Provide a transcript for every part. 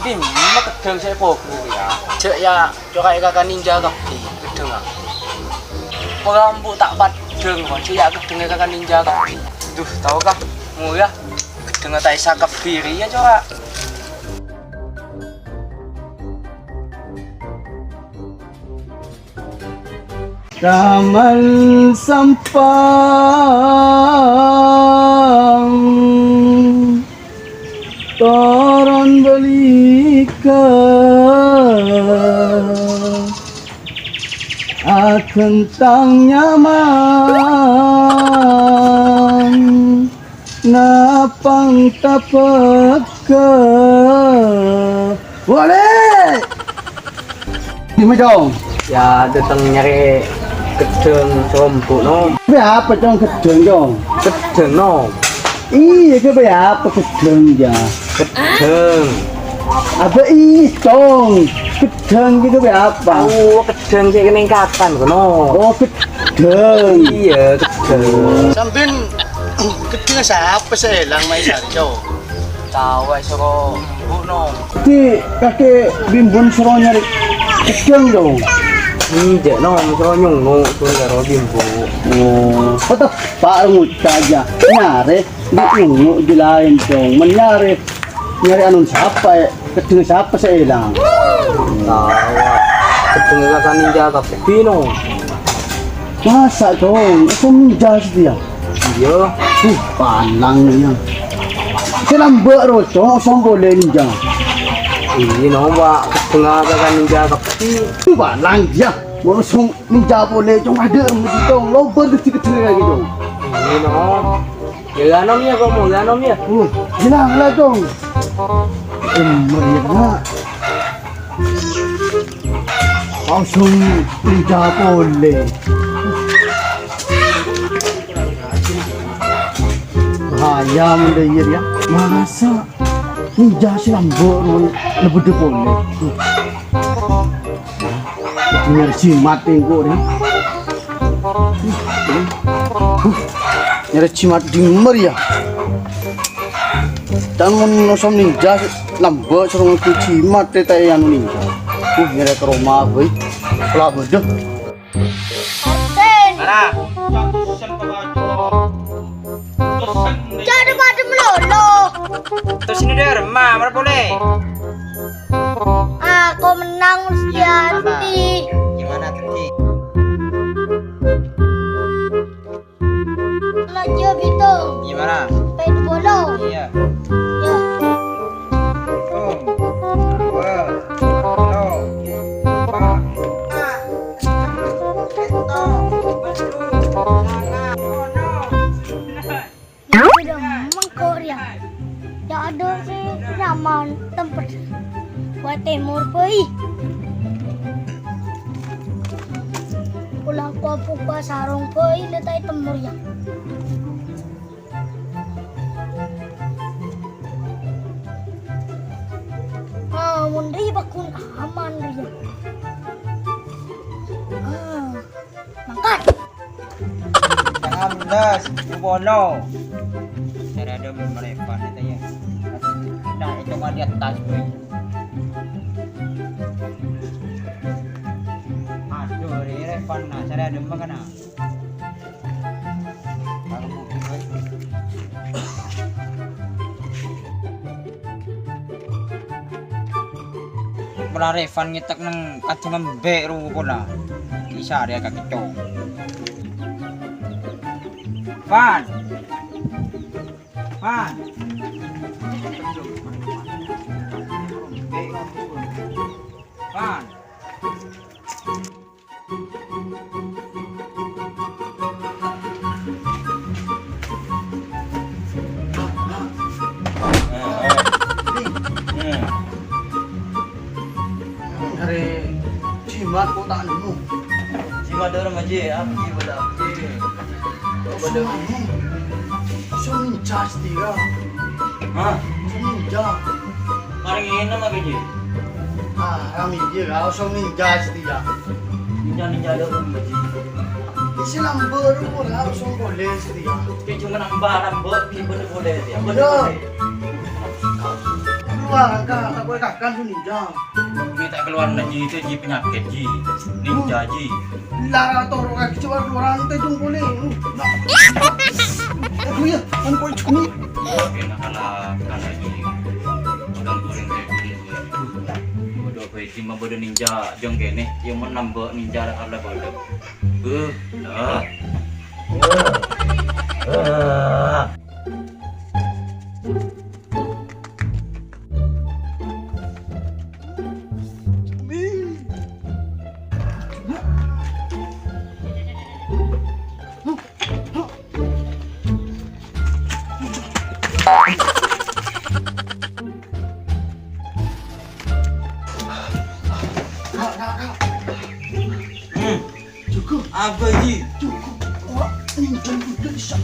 Bim, kedeng saya poker ya. Cek ya, coba kakak ninja kapti, kedeng ah. Perambu tak padeng, cek ya kedeng kakak ninja kapti. Duh, tahu kah? Mau ya, kedeng tak isa kapiri ya coba. Ramal sampang toron belika akan tang nyaman napang tapaka boleh di majong Ya, datang nyari kedeng sompu no. apa dong kedeng dong? Kedeng no. Iya ke apa kedeng ya? Kedeng. Apa dong? Kedeng gitu apa? Oh, kedeng kayak keningkatan kono. Oh kedeng. Iya, kedeng. Sambil kedeng siapa sih lang may sarjo? Tahu ay soro embu no. Di kakek bimbun suruh nyari kedeng dong. Iya no, soro nyungu tuh karo bimbo. Oh, patah pak nguta aja. Nyari di nyungu di lain dong. Menyari anun siapa ya? Kedeng siapa sih lang? Tahu. Kedeng kakak ninja kapti no. Masa dong? Aku menjas dia. Iya. Palang niya. Silang baro dong, saan boleh ninja? Iya no, Pak. Kedeng kakak ninja kapti. Palang dia. Mau song ninja boleh dong ada begitu. Lobar kecil-kecil lagi dong. Iya no. Ya nom ya kamu, ya nom ya. Hilang lah dong. Meriah. Langsung ninja boleh. Bahaya mendayir ya. Masa ninja silang baro lebih boleh. Nyari cimat tengok ni. Nyari cimat dimer ya. Dan menosong ninja lambat serung tu cimat teta yang ninja. Nyari ke rumah boy. Kelak bodoh. Mana? Jangan pada melolo. Terus ini dia remah, mana boleh? Aku menang Mustianti. Gimana tadi? Lajia Bitung. Gimana? Pet bolo. Iya. Ya. Sudah mengkor ya. Ya ada sih nyaman tempat. Buat timur boy. Pulang ku buka sarung boy letai temur ya. Mundri bakun aman dia. Mangkat. Jangan belas, bono. Saya ada mereka itu ya. Nah, itu mah di atas boy. Aduh, ini Revan, nah, saya ada mana? Pula Revan ngitak nang kacang ngembek ru pula. Kisah dia kaki cowok. Van. Van. Van. Hari cimat kok tak nemu. Jimat orang aja, apa pada apa? Pada ini. So ninja dia. Hah? Ninja. Mari ini nama kerja. Kami dia kau so ninja dia. Ninja ada orang aja. Isi lamber pun kau so boleh dia. Dia cuma nambah, kita boleh dia. Betul. keluar kak, tak boleh kakak tu ninja. Ini tak keluar lagi itu ji penyakit ji. Ninja ji. Lara toro kaki coba keluar rantai tu boleh. Aku ya, kan kau cumi. Oke, nak kalah ji. Orang turun kayak gini. Bodoh kayak cuma bodoh ninja. Jong kene, yang menambah ninja lah kalah bodoh. Dah. Cukup, Apa ji? cukup. Wah, ninja tu bisa.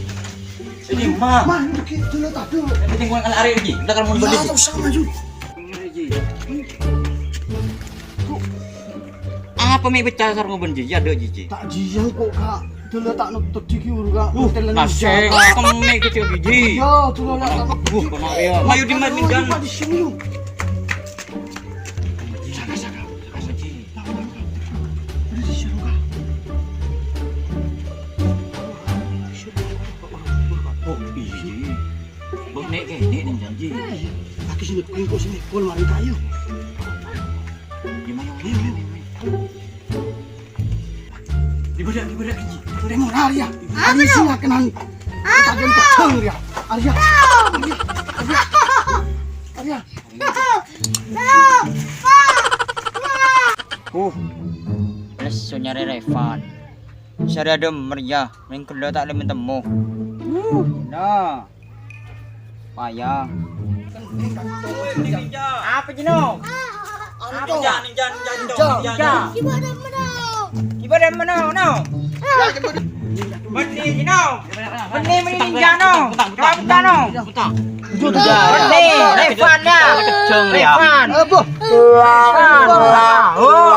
Ini mah. Man, tu lah tak tu. Yang penting kau nak lari ji. Kita akan Ya, tak usah maju. Apa mai baca sarung benji? Ya ada ji. Tak jiang kok kak. Tu lah tak nak tertidur kak. Naseng, kamu mai kecil biji. Ya, tu lah tak nak. Kena ya. Mayu di madinkan. Di sini yuk. Oh, iya. Bok nek nek janji. Laki sini, kau sini, kau mari kayu. Gimana? Di badak ji. Demo Arya. Arya sini akan nang. Tak ada kacang dia. Arya. Arya. Lesu nyari Revan. Syari ada meriah, yang kedua tak boleh bertemu. Nah, payah. Apa Jino? Ninja. Gimana menau? No. Benih Jino. Benih ninja no. Kita no. Benih Revan ya. Revan. Apa? Oh,